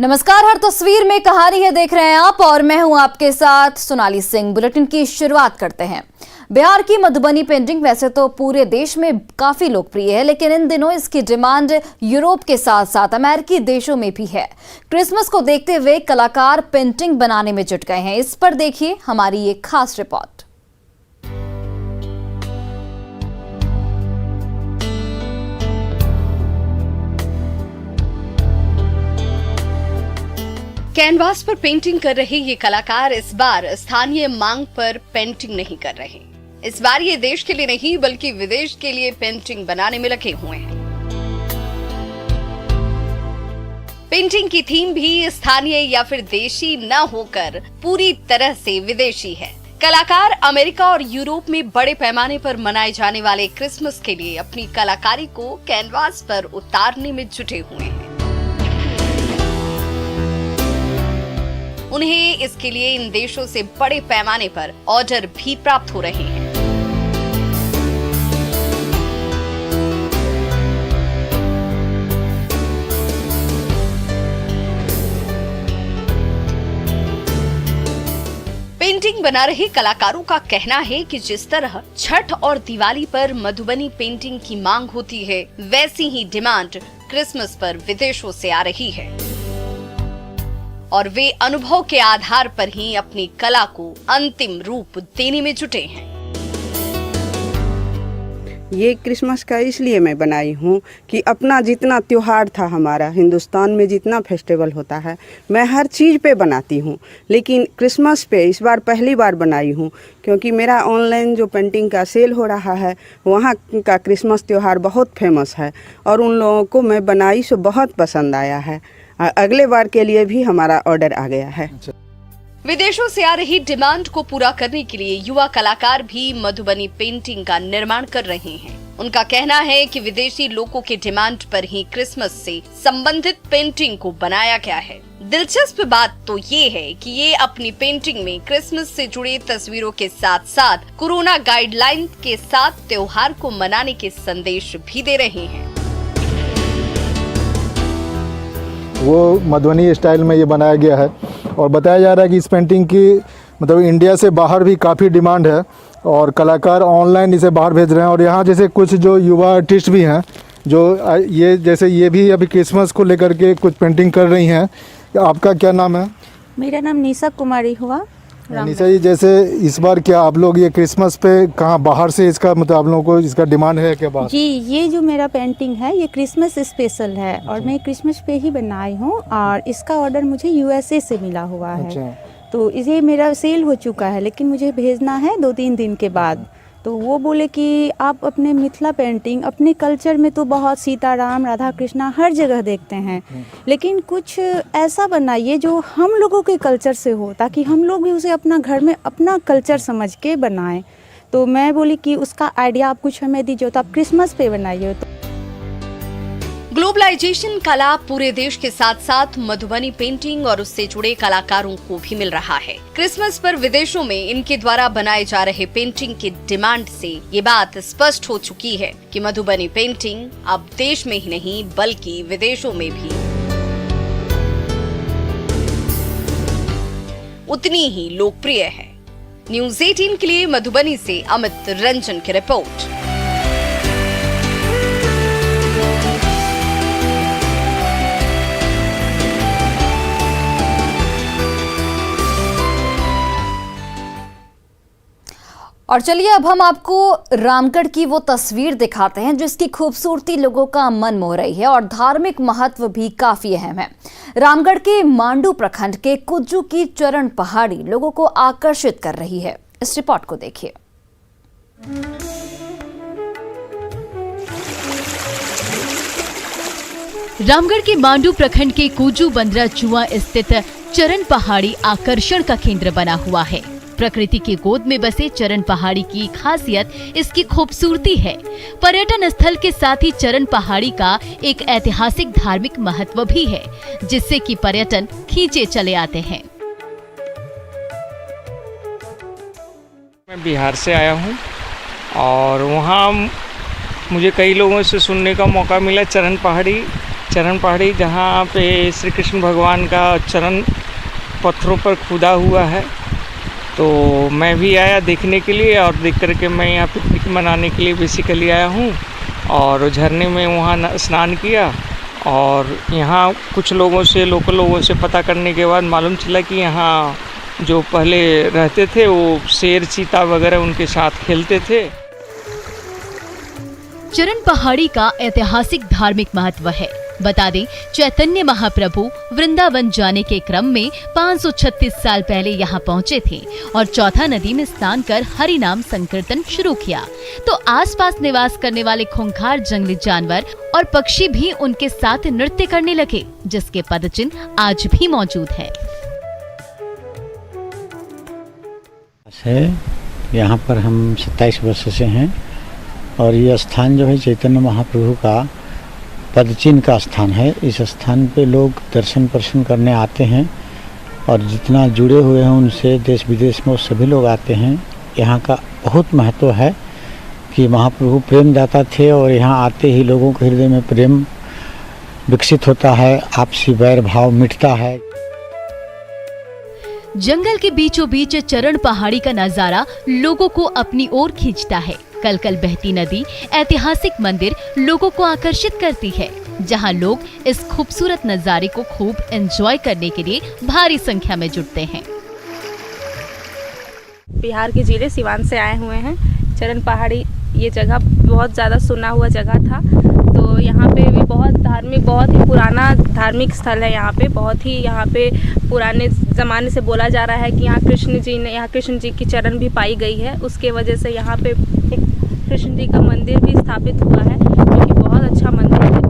नमस्कार, हर तस्वीर में कहानी है देख रहे हैं आप और मैं हूं आपके साथ सोनाली सिंह। बुलेटिन की शुरुआत करते हैं। बिहार की मधुबनी पेंटिंग वैसे तो पूरे देश में काफी लोकप्रिय है, लेकिन इन दिनों इसकी डिमांड यूरोप के साथ साथ अमेरिकी देशों में भी है। क्रिसमस को देखते हुए कलाकार पेंटिंग बनाने में जुट गए हैं। इस पर देखिए हमारी ये खास रिपोर्ट। कैनवास पर पेंटिंग कर रहे ये कलाकार इस बार स्थानीय मांग पर पेंटिंग नहीं कर रहे। इस बार ये देश के लिए नहीं बल्कि विदेश के लिए पेंटिंग बनाने में लगे हुए हैं। पेंटिंग की थीम भी स्थानीय या फिर देशी न होकर पूरी तरह से विदेशी है। कलाकार अमेरिका और यूरोप में बड़े पैमाने पर मनाए जाने वाले क्रिसमस के लिए अपनी कलाकारी को कैनवास पर उतारने में जुटे हुए हैं। उन्हें इसके लिए इन देशों से बड़े पैमाने पर ऑर्डर भी प्राप्त हो रहे हैं। पेंटिंग बना रहे कलाकारों का कहना है कि जिस तरह छठ और दिवाली पर मधुबनी पेंटिंग की मांग होती है, वैसी ही डिमांड क्रिसमस पर विदेशों से आ रही है और वे अनुभव के आधार पर ही अपनी कला को अंतिम रूप देने में जुटे हैं। ये क्रिसमस का इसलिए मैं बनाई हूँ कि अपना जितना त्योहार था, हमारा हिंदुस्तान में जितना फेस्टिवल होता है, मैं हर चीज़ पे बनाती हूँ, लेकिन क्रिसमस पे इस बार पहली बार बनाई हूँ क्योंकि मेरा ऑनलाइन जो पेंटिंग का सेल हो रहा है, वहाँ का क्रिसमस त्योहार बहुत फेमस है और उन लोगों को मैं बनाई सो बहुत पसंद आया है। अगले बार के लिए भी हमारा ऑर्डर आ गया है। विदेशों से आ रही डिमांड को पूरा करने के लिए युवा कलाकार भी मधुबनी पेंटिंग का निर्माण कर रहे हैं। उनका कहना है कि विदेशी लोगों के डिमांड पर ही क्रिसमस से संबंधित पेंटिंग को बनाया गया है। दिलचस्प बात तो ये है कि ये अपनी पेंटिंग में क्रिसमस से जुड़े तस्वीरों के साथ साथ कोरोना गाइडलाइन के साथ त्योहार को मनाने के संदेश भी दे रहे हैं। वो मधुबनी स्टाइल में ये बनाया गया है और बताया जा रहा है कि इस पेंटिंग की मतलब इंडिया से बाहर भी काफ़ी डिमांड है और कलाकार ऑनलाइन इसे बाहर भेज रहे हैं। और यहाँ जैसे कुछ जो युवा आर्टिस्ट भी हैं जो ये भी अभी क्रिसमस को लेकर के कुछ पेंटिंग कर रही हैं। आपका क्या नाम है? मेरा नाम निशा कुमारी हुआ। निशा जी, जैसे इस बार क्या आप लोग ये क्रिसमस पे कहाँ बाहर से इसका मतलब आप लोगों को इसका डिमांड है क्या बात? जी, ये जो मेरा पेंटिंग है ये क्रिसमस स्पेशल है और मैं क्रिसमस पे ही बनाई हूँ और इसका ऑर्डर मुझे यूएसए से मिला हुआ है। तो इसे मेरा सेल हो चुका है, लेकिन मुझे भेजना है 2-3 दिन के बाद। तो वो बोले कि आप अपने मिथिला पेंटिंग अपने कल्चर में तो बहुत सीताराम राधा कृष्णा हर जगह देखते हैं, लेकिन कुछ ऐसा बनाइए जो हम लोगों के कल्चर से हो, ताकि हम लोग भी उसे अपना घर में अपना कल्चर समझ के बनाएं। तो मैं बोली कि उसका आइडिया आप कुछ हमें दीजिए, तो आप क्रिसमस पे बनाइए। तो ग्लोबलाइजेशन का लाभ पूरे देश के साथ साथ मधुबनी पेंटिंग और उससे जुड़े कलाकारों को भी मिल रहा है। क्रिसमस पर विदेशों में इनके द्वारा बनाए जा रहे पेंटिंग की डिमांड से ये बात स्पष्ट हो चुकी है कि मधुबनी पेंटिंग अब देश में ही नहीं बल्कि विदेशों में भी उतनी ही लोकप्रिय है। न्यूज़ 18 के लिए मधुबनी से अमित रंजन की रिपोर्ट। और चलिए अब हम आपको रामगढ़ की वो तस्वीर दिखाते हैं जिसकी खूबसूरती लोगों का मन मोह रही है और धार्मिक महत्व भी काफी अहम है। रामगढ़ के मांडू प्रखंड के कुज्जू की चरण पहाड़ी लोगों को आकर्षित कर रही है। इस रिपोर्ट को देखिए। रामगढ़ के मांडू प्रखंड के कुज्जू बंदरा चुआ स्थित चरण पहाड़ी आकर्षण का केंद्र बना हुआ है। प्रकृति की गोद में बसे चरण पहाड़ी की खासियत इसकी खूबसूरती है। पर्यटन स्थल के साथ ही चरण पहाड़ी का एक ऐतिहासिक धार्मिक महत्व भी है, जिससे कि पर्यटन खींचे चले आते हैं। मैं बिहार से आया हूँ और वहाँ मुझे कई लोगों से सुनने का मौका मिला चरण पहाड़ी चरण पहाड़ी, जहाँ पे श्री कृष्ण भगवान का चरण पत्थरों पर खुदा हुआ है। तो मैं भी आया देखने के लिए, और देख करके मैं यहाँ पिकनिक मनाने के लिए बेसिकली आया हूँ। और झरने में वहाँ स्नान किया, और यहाँ कुछ लोगों से, लोकल लोगों से पता करने के बाद मालूम चला कि यहाँ जो पहले रहते थे वो शेर, चीता वगैरह उनके साथ खेलते थे। चरण पहाड़ी का ऐतिहासिक धार्मिक महत्व है। बता दें, चैतन्य महाप्रभु वृंदावन जाने के क्रम में 536 साल पहले यहाँ पहुँचे थे और चौथा नदी में स्नान कर हरि नाम संकीर्तन शुरू किया। तो आसपास निवास करने वाले खूंखार जंगली जानवर और पक्षी भी उनके साथ नृत्य करने लगे, जिसके पदचिन्ह आज भी मौजूद है। यहाँ पर हम 27 वर्ष से हैं और ये स्थान जो है चैतन्य महाप्रभु का पदचिन्ह का स्थान है। इस स्थान पे लोग दर्शन प्रदर्शन करने आते हैं और जितना जुड़े हुए हैं उनसे देश विदेश में सभी लोग आते हैं। यहाँ का बहुत महत्व है कि महाप्रभु प्रेमदाता थे और यहाँ आते ही लोगों के हृदय में प्रेम विकसित होता है, आपसी वैर भाव मिटता है। जंगल के बीचों बीच चरण पहाड़ी का नजारा लोगों को अपनी ओर खींचता है। कलकल बहती नदी, ऐतिहासिक मंदिर लोगों को आकर्षित करती है, जहां लोग इस खूबसूरत नजारे को खूब एंजॉय करने के लिए भारी संख्या में जुटते हैं। बिहार के जिले सिवान से आए हुए हैं। चरण पहाड़ी ये जगह बहुत ज़्यादा सुना हुआ जगह था, तो यहाँ पे भी बहुत धार्मिक, बहुत ही पुराना धार्मिक स्थल है। यहाँ पे पुराने ज़माने से बोला जा रहा है कि यहाँ कृष्ण जी की चरण भी पाई गई है। उसके वजह से यहाँ पे एक कृष्ण जी का मंदिर भी स्थापित हुआ है, जो कि बहुत अच्छा मंदिर है।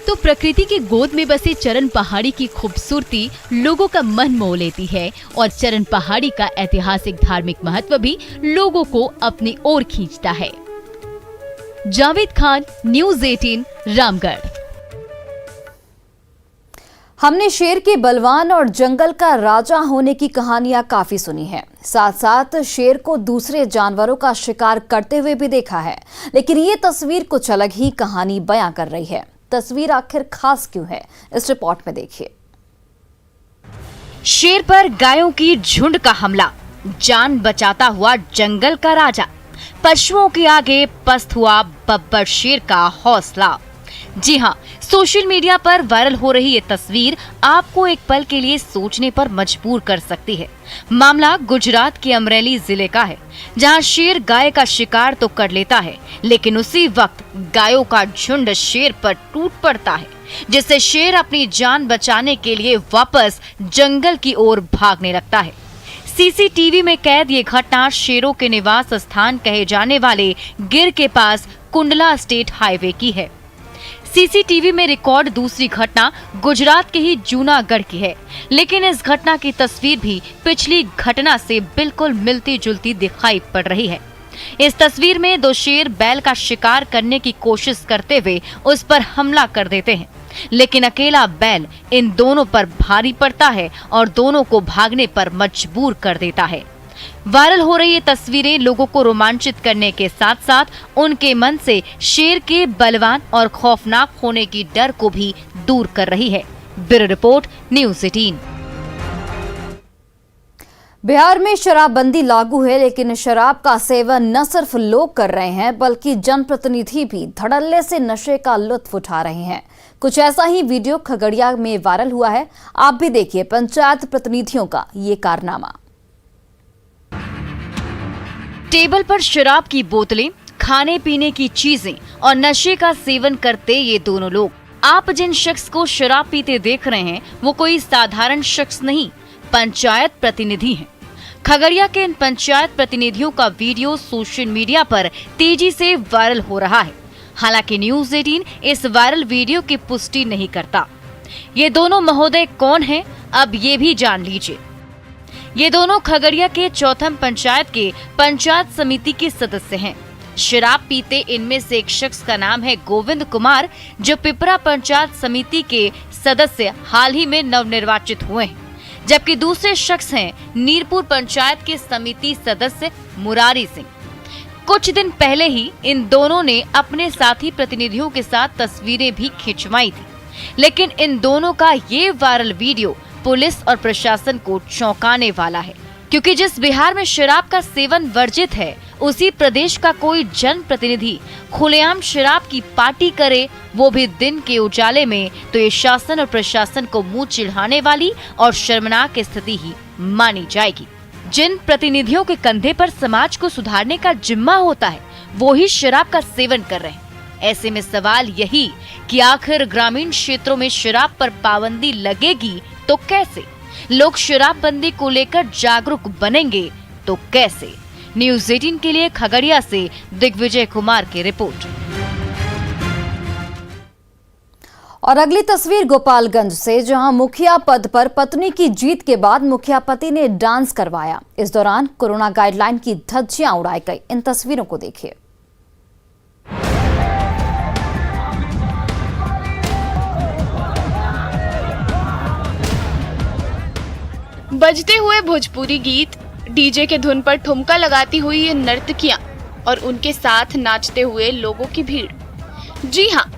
तो प्रकृति की गोद में बसे चरण पहाड़ी की खूबसूरती लोगों का मन मोह लेती है और चरण पहाड़ी का ऐतिहासिक धार्मिक महत्व भी लोगों को अपनी ओर खींचता है। जावेद खान, न्यूज़ 18, रामगढ़। हमने शेर के बलवान और जंगल का राजा होने की कहानियां काफी सुनी हैं। साथ साथ शेर को दूसरे जानवरों का शिकार करते हुए भी देखा है, लेकिन ये तस्वीर कुछ अलग ही कहानी बयां कर रही है। तस्वीर आखिर खास क्यों है, इस रिपोर्ट में देखिए। शेर पर गायों की झुंड का हमला, जान बचाता हुआ जंगल का राजा, पशुओं के आगे पस्त हुआ बब्बर शेर का हौसला। जी हाँ, सोशल मीडिया पर वायरल हो रही ये तस्वीर आपको एक पल के लिए सोचने पर मजबूर कर सकती है। मामला गुजरात के अमरेली जिले का है, जहां शेर गाय का शिकार तो कर लेता है, लेकिन उसी वक्त गायों का झुंड शेर पर टूट पड़ता है, जिससे शेर अपनी जान बचाने के लिए वापस जंगल की ओर भागने लगता है। सीसीटीवी में कैद ये घटना शेरों के निवास स्थान कहे जाने वाले गिर के पास कुंडला स्टेट हाईवे की है। सीसीटीवी में रिकॉर्ड दूसरी घटना गुजरात के ही जूनागढ़ की है, लेकिन इस घटना की तस्वीर भी पिछली घटना से बिल्कुल मिलती जुलती दिखाई पड़ रही है। इस तस्वीर में दो शेर बैल का शिकार करने की कोशिश करते हुए उस पर हमला कर देते हैं, लेकिन अकेला बैल इन दोनों पर भारी पड़ता है और दोनों को भागने पर मजबूर कर देता है। वायरल हो रही ये तस्वीरें लोगों को रोमांचित करने के साथ साथ उनके मन से शेर के बलवान और खौफनाक होने की डर को भी दूर कर रही है। Bureau report, news 18। बिहार में शराबबंदी लागू है, लेकिन शराब का सेवन न सिर्फ लोग कर रहे हैं बल्कि जनप्रतिनिधि भी धड़ल्ले से नशे का लुत्फ उठा रहे हैं। कुछ ऐसा ही वीडियो खगड़िया में वायरल हुआ है। आप भी देखिए पंचायत प्रतिनिधियों का ये कारनामा। टेबल पर शराब की बोतलें, खाने पीने की चीजें और नशे का सेवन करते ये दोनों लोग। आप जिन शख्स को शराब पीते देख रहे हैं वो कोई साधारण शख्स नहीं, पंचायत प्रतिनिधि हैं। खगड़िया के इन पंचायत प्रतिनिधियों का वीडियो सोशल मीडिया पर तेजी से वायरल हो रहा है। हालांकि न्यूज़ 18 इस वायरल वीडियो की पुष्टि नहीं करता। ये दोनों महोदय कौन हैं, अब ये भी जान लीजिए। ये दोनों खगड़िया के चौथम पंचायत के पंचायत समिति के सदस्य हैं। शराब पीते इनमें से एक शख्स का नाम है गोविंद कुमार, जो पिपरा पंचायत समिति के सदस्य हाल ही में नवनिर्वाचित हुए हैं, जबकि दूसरे शख्स हैं नीरपुर पंचायत के समिति सदस्य मुरारी सिंह। कुछ दिन पहले ही इन दोनों ने अपने साथी प्रतिनिधियों के साथ तस्वीरें भी खिंचवाई थी, लेकिन इन दोनों का ये वायरल वीडियो पुलिस और प्रशासन को चौंकाने वाला है, क्योंकि जिस बिहार में शराब का सेवन वर्जित है, उसी प्रदेश का कोई जनप्रतिनिधि खुलेआम शराब की पार्टी करे, वो भी दिन के उजाले में, तो ये शासन और प्रशासन को मुंह चिढ़ाने वाली और शर्मनाक स्थिति ही मानी जाएगी। जिन प्रतिनिधियों के कंधे पर समाज को सुधारने का जिम्मा होता है, वो ही शराब का सेवन कर रहे हैं। ऐसे में सवाल यही कि आखिर ग्रामीण क्षेत्रों में शराब पर पाबंदी लगेगी तो कैसे? लोग शराबबंदी को लेकर जागरूक बनेंगे तो कैसे? न्यूज़ 18 के लिए खगड़िया से दिग्विजय कुमार की रिपोर्ट। और अगली तस्वीर गोपालगंज से, जहां मुखिया पद पर पत्नी की जीत के बाद मुखिया पति ने डांस करवाया। इस दौरान कोरोना गाइडलाइन की धज्जियां उड़ाई गई। इन तस्वीरों को देखिए। बजते हुए भोजपुरी गीत, डीजे के धुन पर ठुमका लगाती हुई ये नर्तकियां और उनके साथ नाचते हुए लोगों की भीड़। जी हाँ,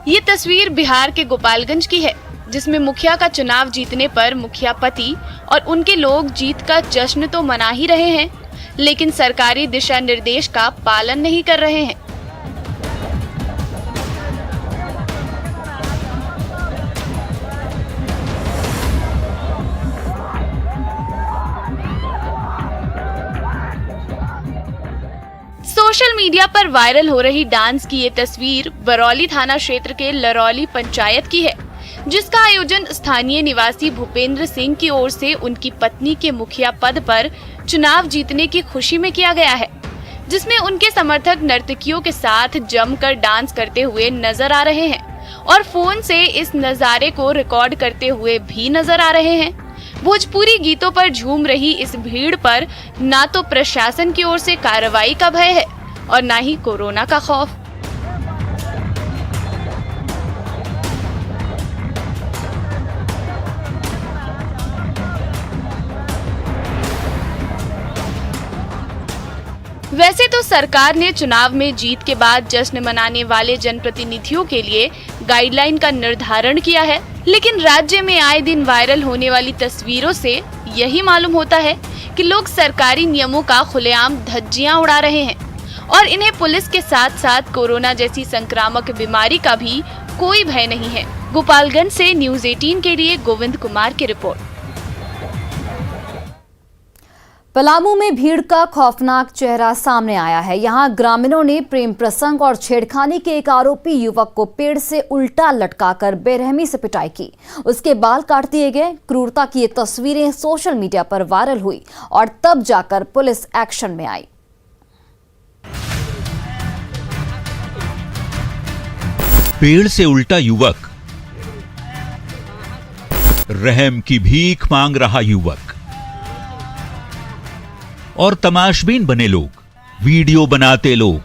ये तस्वीर बिहार के गोपालगंज की है, जिसमें मुखिया का चुनाव जीतने पर मुखिया पति और उनके लोग जीत का जश्न तो मना ही रहे हैं, लेकिन सरकारी दिशा निर्देश का पालन नहीं कर रहे हैं। सोशल मीडिया पर वायरल हो रही डांस की ये तस्वीर बरौली थाना क्षेत्र के लरौली पंचायत की है, जिसका आयोजन स्थानीय निवासी भूपेंद्र सिंह की ओर से उनकी पत्नी के मुखिया पद पर चुनाव जीतने की खुशी में किया गया है, जिसमें उनके समर्थक नर्तकियों के साथ जमकर डांस करते हुए नजर आ रहे हैं और फोन से इस नजारे को रिकॉर्ड करते हुए भी नजर आ रहे हैं। भोजपुरी गीतों पर झूम रही इस भीड़ पर ना तो प्रशासन की ओर से कार्रवाई का भय है और ना ही कोरोना का खौफ। वैसे तो सरकार ने चुनाव में जीत के बाद जश्न मनाने वाले जनप्रतिनिधियों के लिए गाइडलाइन का निर्धारण किया है, लेकिन राज्य में आए दिन वायरल होने वाली तस्वीरों से यही मालूम होता है कि लोग सरकारी नियमों का खुलेआम धज्जियां उड़ा रहे हैं और इन्हें पुलिस के साथ साथ कोरोना जैसी संक्रामक बीमारी का भी कोई भय नहीं है। गोपालगंज से न्यूज़ 18 के लिए गोविंद कुमार की रिपोर्ट। पलामू में भीड़ का खौफनाक चेहरा सामने आया है। यहां ग्रामीणों ने प्रेम प्रसंग और छेड़खानी के एक आरोपी युवक को पेड़ से उल्टा लटकाकर बेरहमी से पिटाई की। उसके बाल काट दिए गए। क्रूरता की ये तस्वीरें सोशल मीडिया पर वायरल हुई और तब जाकर पुलिस एक्शन में आई। पेड़ से उल्टा युवक, रहम की भीख मांग रहा युवक और तमाशबीन बने लोग, वीडियो बनाते लोग।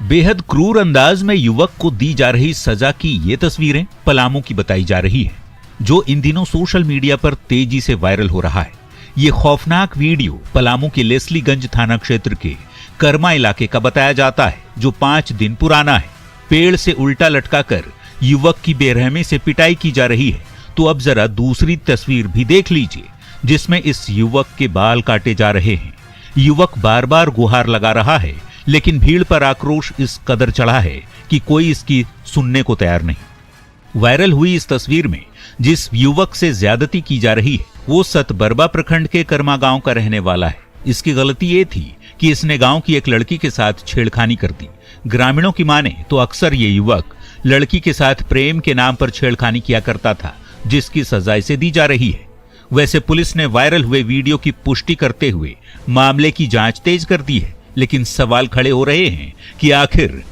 बेहद क्रूर अंदाज में युवक को दी जा रही सजा की ये तस्वीरें पलामू की बताई जा रही है, जो इन दिनों सोशल मीडिया पर तेजी से वायरल हो रहा है। ये खौफनाक वीडियो पलामू के लेस्लीगंज थाना क्षेत्र के कर्मा इलाके का बताया जाता है, जो 5 दिन पुराना है। पेड़ से उल्टा लटकाकर युवक की बेरहमी से पिटाई की जा रही है। तो अब जरा दूसरी तस्वीर भी देख लीजिए, जिसमें इस युवक के बाल काटे जा रहे हैं। युवक बार बार गुहार लगा रहा है, लेकिन भीड़ पर आक्रोश इस कदर चढ़ा है कि कोई इसकी सुनने को तैयार नहीं। वायरल हुई इस तस्वीर में जिस युवक से ज्यादती की जा रही है, वो सतबरबा प्रखंड के कर्मा गांव का रहने वाला है। इसकी गलती ये थी कि इसने गांव की एक लड़की के साथ छेड़खानी कर दी। ग्रामीणों की माने तो अक्सर ये युवक लड़की के साथ प्रेम के नाम पर छेड़खानी किया करता था, जिसकी सजा इसे दी जा रही है। वैसे पुलिस ने वायरल हुए वीडियो की पुष्टि करते हुए मामले की जांच तेज कर दी है, लेकिन सवाल खड़े हो रहे हैं कि आखिर